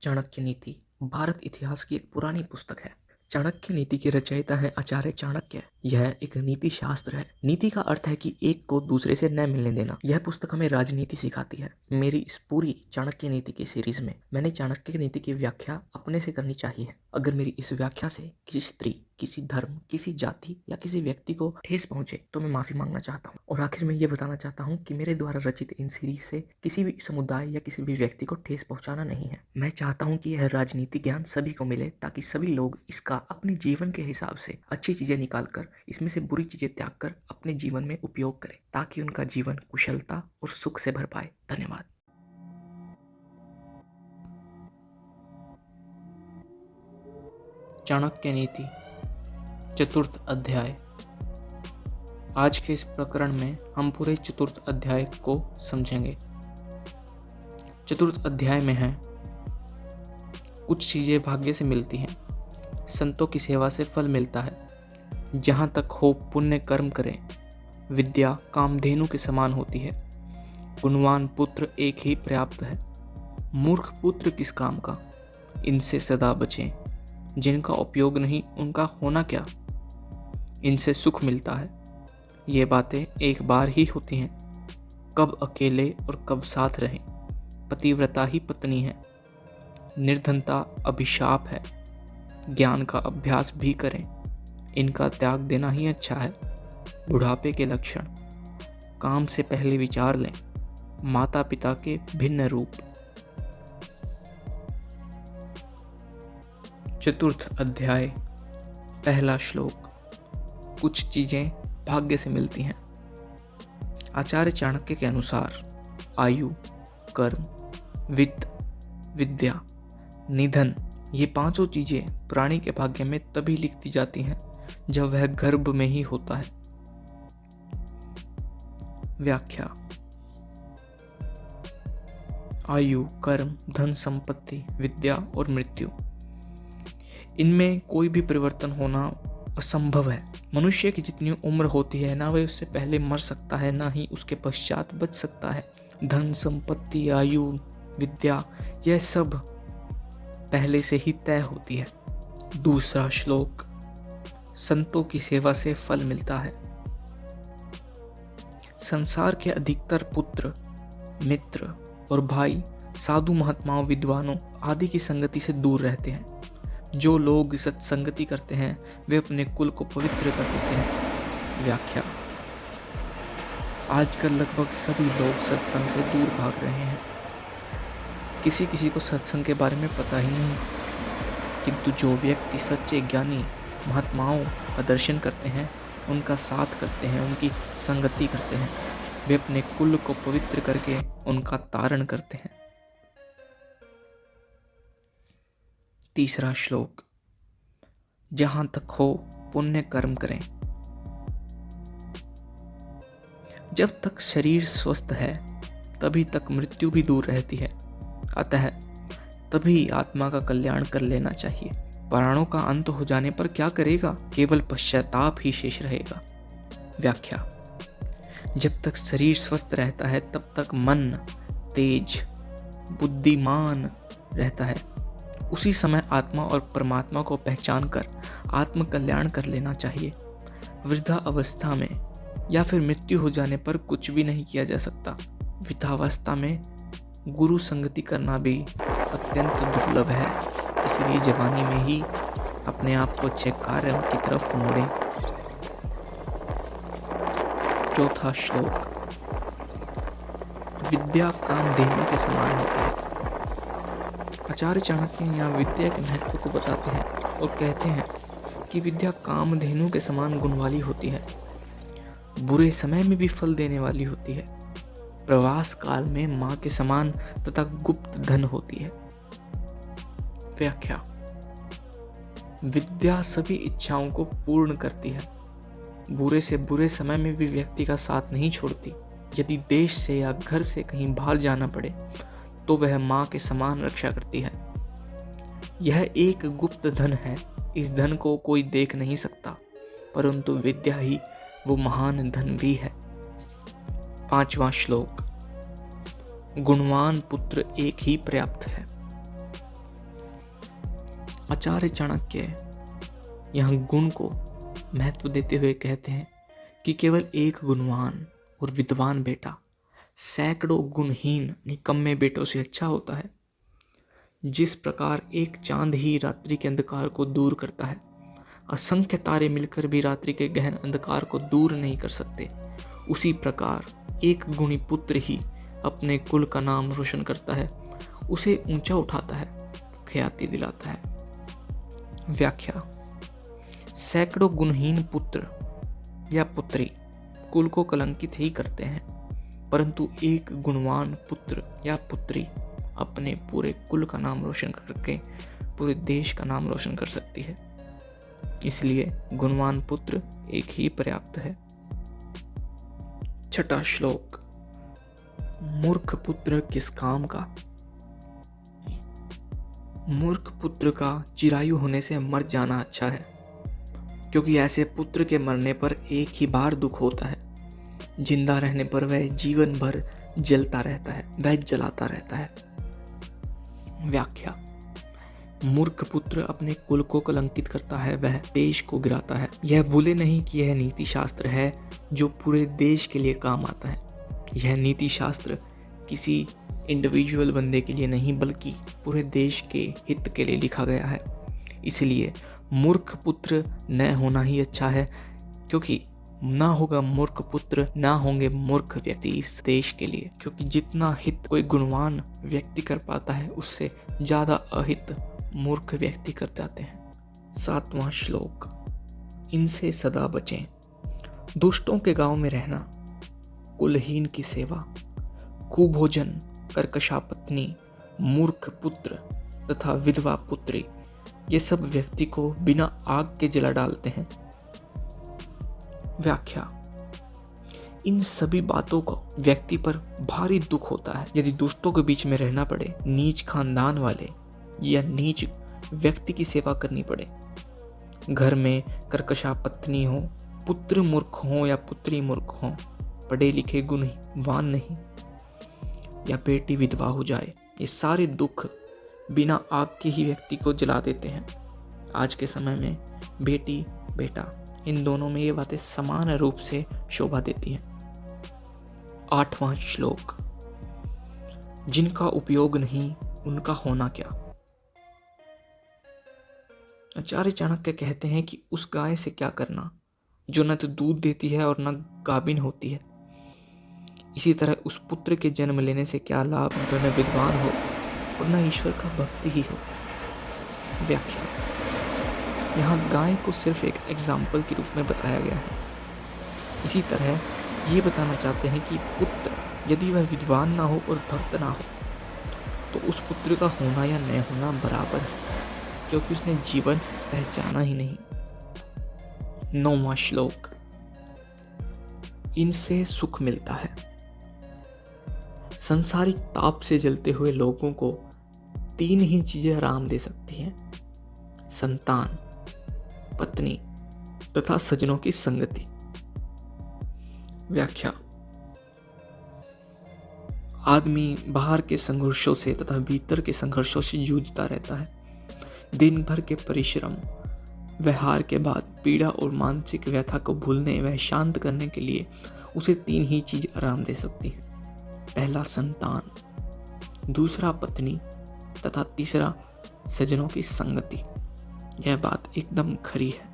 चाणक्य नीति भारत इतिहास की एक पुरानी पुस्तक है। चाणक्य नीति के रचयिता है आचार्य चाणक्य। यह एक नीति शास्त्र है। नीति का अर्थ है कि एक को दूसरे से न मिलने देना। यह पुस्तक हमें राजनीति सिखाती है। मेरी इस पूरी चाणक्य नीति की सीरीज में मैंने चाणक्य नीति की व्याख्या अपने से करनी चाहिए। अगर मेरी इस व्याख्या से किसी स्त्री, किसी धर्म, किसी जाति या किसी व्यक्ति को ठेस पहुंचे तो मैं माफी मांगना चाहता हूं। और आखिर में ये बताना चाहता हूं कि मेरे द्वारा रचित इन सीरीज से किसी भी समुदाय या किसी भी व्यक्ति को ठेस पहुंचाना नहीं है। मैं चाहता हूं कि यह राजनीति ज्ञान सभी को मिले ताकि सभी लोग इसका अपने जीवन के हिसाब से अच्छी चीजें निकालकर इसमें से बुरी चीजें त्याग कर अपने जीवन में उपयोग करें ताकि उनका जीवन कुशलता और सुख से भर पाए। धन्यवाद। चाणक्य नीति चतुर्थ अध्याय। आज के इस प्रकरण में हम पूरे चतुर्थ अध्याय को समझेंगे। चतुर्थ अध्याय में है कुछ चीजें भाग्य से मिलती हैं, संतों की सेवा से फल मिलता है, जहां तक हो पुण्य कर्म करें, विद्या कामधेनु के समान होती है, गुणवान पुत्र एक ही पर्याप्त है, मूर्ख पुत्र किस काम का, इनसे सदा बचें, जिनका उपयोग नहीं उनका होना क्या, इनसे सुख मिलता है, ये बातें एक बार ही होती हैं, कब अकेले और कब साथ रहें, पतिव्रता ही पत्नी है, निर्धनता अभिशाप है, ज्ञान का अभ्यास भी करें, इनका त्याग देना ही अच्छा है, बुढ़ापे के लक्षण, काम से पहले विचार लें, माता पिता के भिन्न रूप। चतुर्थ अध्याय पहला श्लोक। कुछ चीजें भाग्य से मिलती हैं। आचार्य चाणक्य के अनुसार आयु, कर्म, वित्त, विद्या, निधन, ये पांचों चीजें प्राणी के भाग्य में तभी लिखी जाती हैं जब वह गर्भ में ही होता है। व्याख्या। आयु, कर्म, धन, संपत्ति, विद्या और मृत्यु, इनमें कोई भी परिवर्तन होना असंभव है। मनुष्य की जितनी उम्र होती है, ना वह उससे पहले मर सकता है, ना ही उसके पश्चात बच सकता है। धन, संपत्ति, आयु, विद्या, यह सब पहले से ही तय होती है। दूसरा श्लोक। संतों की सेवा से फल मिलता है। संसार के अधिकतर पुत्र, मित्र और भाई साधु महात्माओं, विद्वानों आदि की संगति से दूर रहते हैं। जो लोग सत्संगति करते हैं वे अपने कुल को पवित्र कर देते हैं। व्याख्या। आजकल लगभग सभी लोग सत्संग से दूर भाग रहे हैं। किसी किसी को सत्संग के बारे में पता ही नहीं, किंतु जो व्यक्ति सच्चे ज्ञानी महात्माओं का दर्शन करते हैं, उनका साथ करते हैं, उनकी संगति करते हैं, वे अपने कुल को पवित्र करके उनका तारण करते हैं। तीसरा श्लोक। जहां तक हो पुण्य कर्म करें। जब तक शरीर स्वस्थ है तभी तक मृत्यु भी दूर रहती है, अतः तभी आत्मा का कल्याण कर लेना चाहिए। प्राणों का अंत हो जाने पर क्या करेगा? केवल पश्चाताप ही शेष रहेगा। व्याख्या। जब तक शरीर स्वस्थ रहता है तब तक मन तेज, बुद्धिमान रहता है। उसी समय आत्मा और परमात्मा को पहचान कर आत्म कल्याण कर लेना चाहिए। वृद्धा अवस्था में या फिर मृत्यु हो जाने पर कुछ भी नहीं किया जा सकता। वृद्धावस्था में गुरु संगति करना भी अत्यंत दुर्लभ है, इसलिए जवानी में ही अपने आप को अच्छे कार्य की तरफ मोड़ें। चौथा श्लोक। विद्या कामधेनु के समान होती है। आचार्य चाणक्य यहाँ विद्या के महत्व को बताते हैं और कहते हैं कि विद्या कामधेनु के समान गुण वाली होती है, बुरे समय में भी फल देने वाली होती है, प्रवास काल में मां के समान तथा गुप्त धन होती है। व्याख्या। विद्या सभी इच्छाओं को पूर्ण करती है, बुरे से बुरे समय में भी व्यक्ति का साथ नहीं छोड़ती। यदि देश से या घर से कहीं बाहर जाना पड़े तो वह मां के समान रक्षा करती है। यह एक गुप्त धन है, इस धन को कोई देख नहीं सकता, परंतु विद्या ही वो महान धन भी है। पांचवा श्लोक। गुणवान पुत्र एक ही पर्याप्त है। आचार्य चाणक्य यहाँ गुण को महत्व देते हुए कहते हैं कि केवल एक गुणवान और विद्वान बेटा सैकड़ों गुणहीन निकम्मे बेटों से अच्छा होता है। जिस प्रकार एक चांद ही रात्रि के अंधकार को दूर करता है, असंख्य तारे मिलकर भी रात्रि के गहन अंधकार को दूर नहीं कर सकते, उसी प्रकार एक गुणी पुत्र ही अपने कुल का नाम रोशन करता है, उसे ऊंचा उठाता है, ख्याति दिलाता है। व्याख्या: सैकड़ों गुणहीन पुत्र या पुत्री कुल को कलंकित ही करते हैं, परंतु एक गुणवान पुत्र या पुत्री अपने पूरे कुल का नाम रोशन करके पूरे देश का नाम रोशन कर सकती है। इसलिए गुणवान पुत्र एक ही पर्याप्त है। छठा श्लोक। मूर्ख पुत्र किस काम का? मूर्ख पुत्र का चिरायु होने से मर जाना अच्छा है, क्योंकि ऐसे पुत्र के मरने पर एक ही बार दुख होता है। जिंदा रहने पर वह जीवन भर जलता रहता है, वह जलाता रहता है। व्याख्या: मूर्ख पुत्र अपने कुल को कलंकित करता है, वह देश को गिराता है। यह भूले नहीं कि यह नीति शास्त्र है जो पूरे देश के लिए काम आता है। यह नीति शास्त्र किसी इंडिविजुअल बंदे के लिए नहीं, बल्कि पूरे देश के हित के लिए लिखा गया है। इसलिए मूर्ख पुत्र न होना ही अच्छा है, क्योंकि ना होगा मूर्ख पुत्र, ना होंगे मूर्ख व्यक्ति इस देश के लिए। क्योंकि जितना हित कोई गुणवान व्यक्ति कर पाता है, उससे ज्यादा अहित मूर्ख व्यक्ति कर जाते हैं। 7वां श्लोक। इनसे सदा बचें। दुष्टों के गांव में रहना, कुलहीन की सेवा, कुभोजन, कर्कशा पत्नी, मूर्ख पुत्र तथा विधवा पुत्री, ये सब व्यक्ति को बिना आग के जला डालते हैं। व्याख्या: इन सभी बातों को व्यक्ति पर भारी दुख होता है यदि दुष्टों के बीच में रहना पड़े, नीच खानदान वाले या नीच व्यक्ति की सेवा करनी पड़े। घर में कर्कशा पत्नी हो, पुत्र मूर्ख हो या पुत्री मूर्ख हो, पढ़े लिखे गुणवान नहीं या बेटी विधवा हो जाए, ये सारे दुख बिना आग के ही व्यक्ति को जला देते हैं। आज के समय में बेटी बेटा इन दोनों में ये बातें समान रूप से शोभा देती हैं। 8वां श्लोक। जिनका उपयोग नहीं उनका होना क्या? आचार्य चाणक्य कहते हैं कि उस गाय से क्या करना जो न तो दूध देती है और न गाभिन होती है। इसी तरह उस पुत्र के जन्म लेने से क्या लाभ जो न विद्वान हो और न ईश्वर का भक्ति ही हो। व्याख्या: यहाँ गाय को सिर्फ एक एग्जाम्पल के रूप में बताया गया है। इसी तरह ये बताना चाहते हैं कि पुत्र यदि वह विद्वान ना हो और भक्त ना हो, तो उस पुत्र का होना या न होना बराबर है, क्योंकि उसने जीवन पहचाना ही नहीं। 9वां श्लोक। इनसे सुख मिलता है। संसारिक ताप से जलते हुए लोगों को 3 ही चीजें आराम दे सकती हैं: संतान, पत्नी तथा सज्जनों की संगति। व्याख्या: आदमी बाहर के संघर्षों से तथा भीतर के संघर्षों से जूझता रहता है। दिन भर के परिश्रम व हार के बाद पीड़ा और मानसिक व्यथा को भूलने व शांत करने के लिए उसे 3 ही चीज आराम दे सकती हैं: पहला संतान, दूसरा पत्नी तथा तीसरा सज्जनों की संगति। यह बात एकदम खरी है।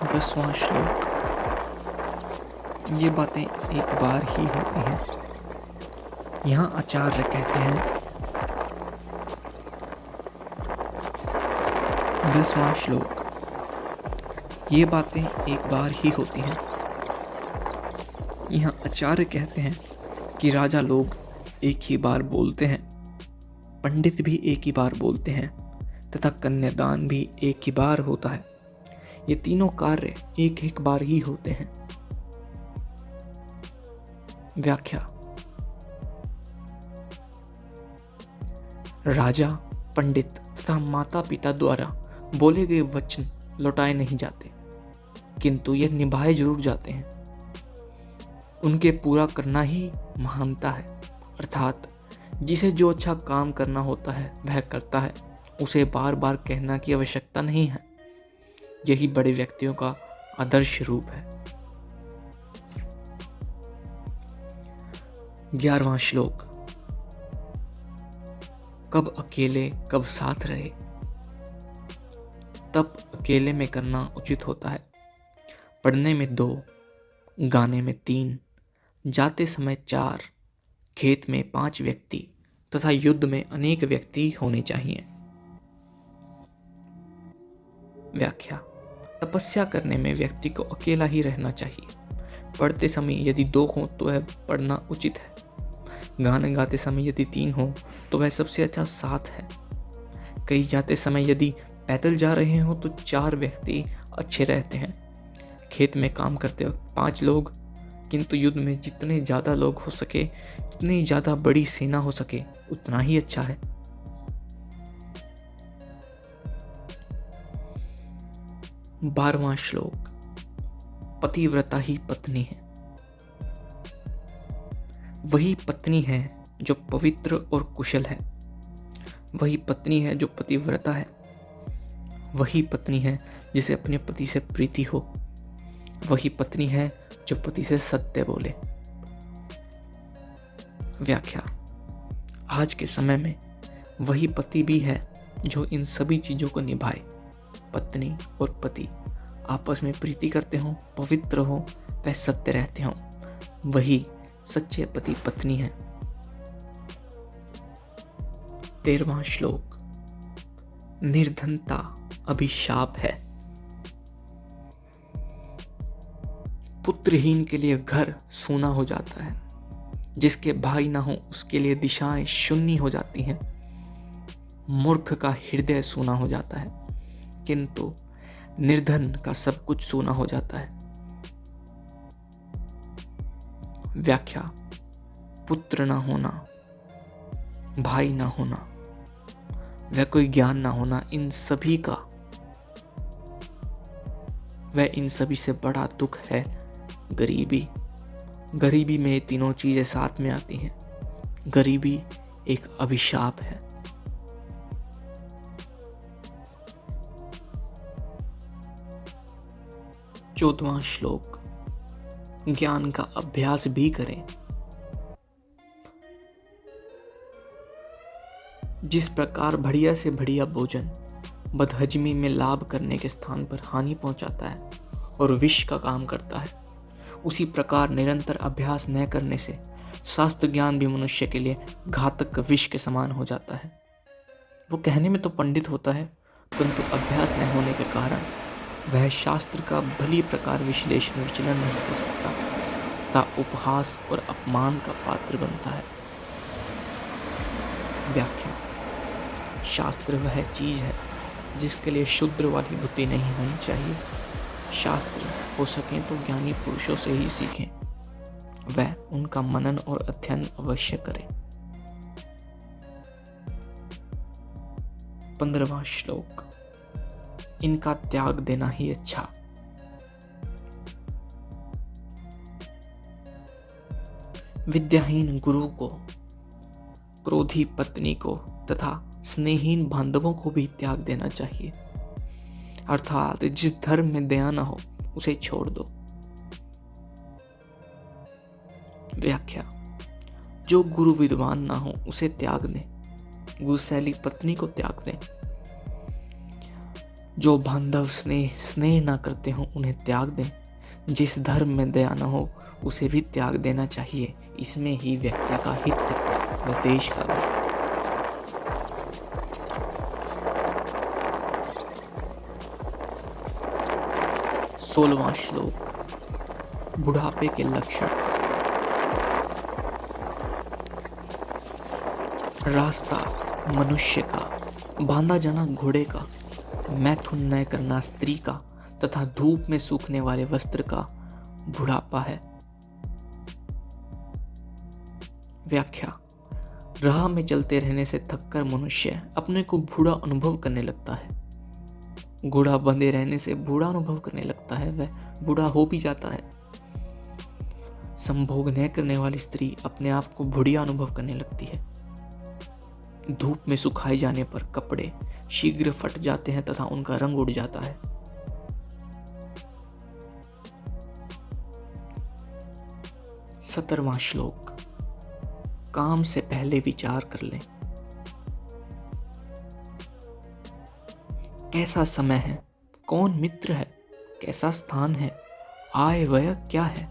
10वां श्लोक। ये बातें एक बार ही होती हैं। यहाँ आचार्य कहते हैं, 10वां श्लोक। ये बातें एक बार ही होती हैं। यहाँ आचार्य कहते हैं कि राजा लोग एक ही बार बोलते हैं, पंडित भी एक ही बार बोलते हैं तथा कन्यादान भी एक ही बार होता है। ये तीनों कार्य एक एक बार ही होते हैं। व्याख्या: राजा, पंडित तथा माता पिता द्वारा बोले गए वचन लौटाए नहीं जाते, किंतु ये निभाए जरूर जाते हैं। उनके पूरा करना ही महानता है, अर्थात जिसे जो अच्छा काम करना होता है वह करता है, उसे बार बार कहना की आवश्यकता नहीं है। यही बड़े व्यक्तियों का आदर्श रूप है। 11वां श्लोक। कब अकेले कब साथ रहे, तब अकेले में करना उचित होता है। पढ़ने में 2, गाने में 3, जाते समय 4, खेत में 5 व्यक्ति तथा युद्ध में अनेक व्यक्ति होने चाहिए। व्याख्या। तपस्या करने में व्यक्ति को अकेला ही रहना चाहिए। पढ़ते समय यदि 2 हो तो वह पढ़ना उचित है। गाने गाते समय यदि 3 हो तो वह सबसे अच्छा साथ है। कहीं जाते समय यदि पैदल जा रहे हो तो 4 व्यक्ति अच्छे रहते हैं। खेत में काम करते वक्त 5 लोग, किंतु युद्ध में जितने ज़्यादा लोग हो सके, जितनी ज़्यादा बड़ी सेना हो सके, उतना ही अच्छा है। 12वां श्लोक। पतिव्रता ही पत्नी है। वही पत्नी है जो पवित्र और कुशल है। वही पत्नी है जो पतिव्रता है। वही पत्नी है जिसे अपने पति से प्रीति हो। वही पत्नी है जो पति से सत्य बोले। व्याख्या। आज के समय में वही पति भी है जो इन सभी चीजों को निभाए। पत्नी और पति आपस में प्रीति करते हों, पवित्र हों, वह सत्य रहते हों, वही सच्चे पति पत्नी है। 13वां श्लोक। निर्धनता अभिशाप है। पुत्रहीन के लिए घर सूना हो जाता है। जिसके भाई ना हो उसके लिए दिशाएं शून्य हो जाती हैं। मूर्ख का हृदय सूना हो जाता है, किंतु निर्धन का सब कुछ सूना हो जाता है। व्याख्या। पुत्र ना होना, भाई ना होना, वह कोई ज्ञान ना होना, इन सभी से बड़ा दुख है गरीबी। गरीबी में तीनों चीजें साथ में आती हैं। गरीबी एक अभिशाप है। चौदहवां श्लोक। ज्ञान का अभ्यास भी करें। जिस प्रकार बढ़िया से बढ़िया भोजन बदहजमी में लाभ करने के स्थान पर हानि पहुंचाता है और विष का काम करता है, उसी प्रकार निरंतर अभ्यास न करने से शास्त्र ज्ञान भी मनुष्य के लिए घातक विष के समान हो जाता है। वो कहने में तो पंडित होता है, परंतु अभ्यास न होने के कारण वह शास्त्र का भली प्रकार विश्लेषण विचलन नहीं कर सकता तथा उपहास और अपमान का पात्र बनता है। व्याख्या। शास्त्र वह चीज है जिसके लिए शुद्र वाली बुद्धि नहीं होनी चाहिए। शास्त्र हो सके तो ज्ञानी पुरुषों से ही सीखें। वह उनका मनन और अध्ययन अवश्य करें। 15वां श्लोक। इनका त्याग देना ही अच्छा। विद्याहीन गुरु को, क्रोधी पत्नी को तथा स्नेहीन बांधवों को भी त्याग देना चाहिए। अर्थात जिस धर्म में दया न हो उसे छोड़ दो। व्याख्या। जो गुरु विद्वान ना हो उसे त्याग दें। गुरुशैली पत्नी को त्याग दें। जो बांधव स्नेह ना करते हो उन्हें त्याग दें। जिस धर्म में दया न हो उसे भी त्याग देना चाहिए। इसमें ही व्यक्ति का हित है व देश का भी। सोलहवां श्लोक। बुढ़ापे के लक्षण। रास्ता मनुष्य का, बांधा जाना घोड़े का, मैथुन न करना स्त्री का तथा धूप में सूखने वाले वस्त्र का बुढ़ापा है। व्याख्या। राह में चलते रहने से थककर मनुष्य अपने को बूढ़ा अनुभव करने लगता है। घोड़ा बंधे रहने से बूढ़ा अनुभव करने लगता है, वह बूढ़ा हो भी जाता है। संभोग न करने वाली स्त्री अपने आप को बुढ़िया अनुभव करने लगती है। धूप में सुखाए जाने पर कपड़े शीघ्र फट जाते हैं तथा उनका रंग उड़ जाता है। 17वां श्लोक। काम से पहले विचार कर लें। कैसा समय है, कौन मित्र है, कैसा स्थान है, आय व्यय क्या है,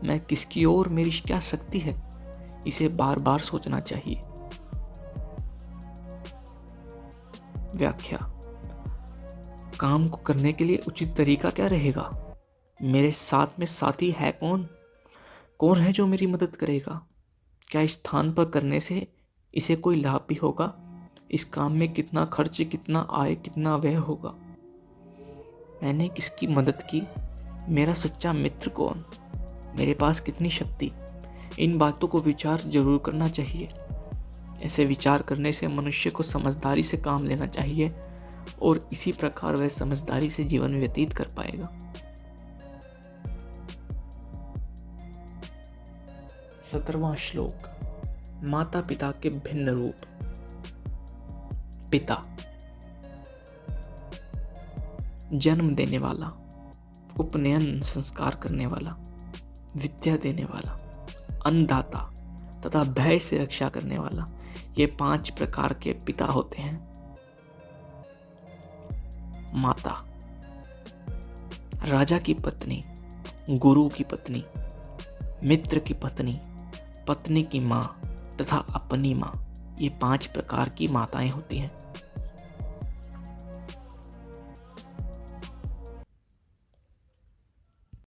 मैं किसकी ओर, मेरी क्या शक्ति है, इसे बार बार सोचना चाहिए। व्याख्या। काम को करने के लिए उचित तरीका क्या रहेगा, मेरे साथ में साथी है कौन, कौन है जो मेरी मदद करेगा, क्या इस स्थान पर करने से इसे कोई लाभ भी होगा, इस काम में कितना खर्च, कितना आय, कितना व्यय होगा, मैंने किसकी मदद की, मेरा सच्चा मित्र कौन, मेरे पास कितनी शक्ति। इन बातों को विचार जरूर करना चाहिए। ऐसे विचार करने से मनुष्य को समझदारी से काम लेना चाहिए और इसी प्रकार वह समझदारी से जीवन व्यतीत कर पाएगा। 17वां श्लोक। माता पिता के भिन्न रूप। पिता, जन्म देने वाला, उपनयन संस्कार करने वाला, विद्या देने वाला, अन्नदाता तथा भय से रक्षा करने वाला, ये 5 प्रकार के पिता होते हैं। माता, राजा की पत्नी, गुरु की पत्नी, मित्र की पत्नी, पत्नी की माँ तथा अपनी माँ, ये 5 प्रकार की माताएं होती हैं।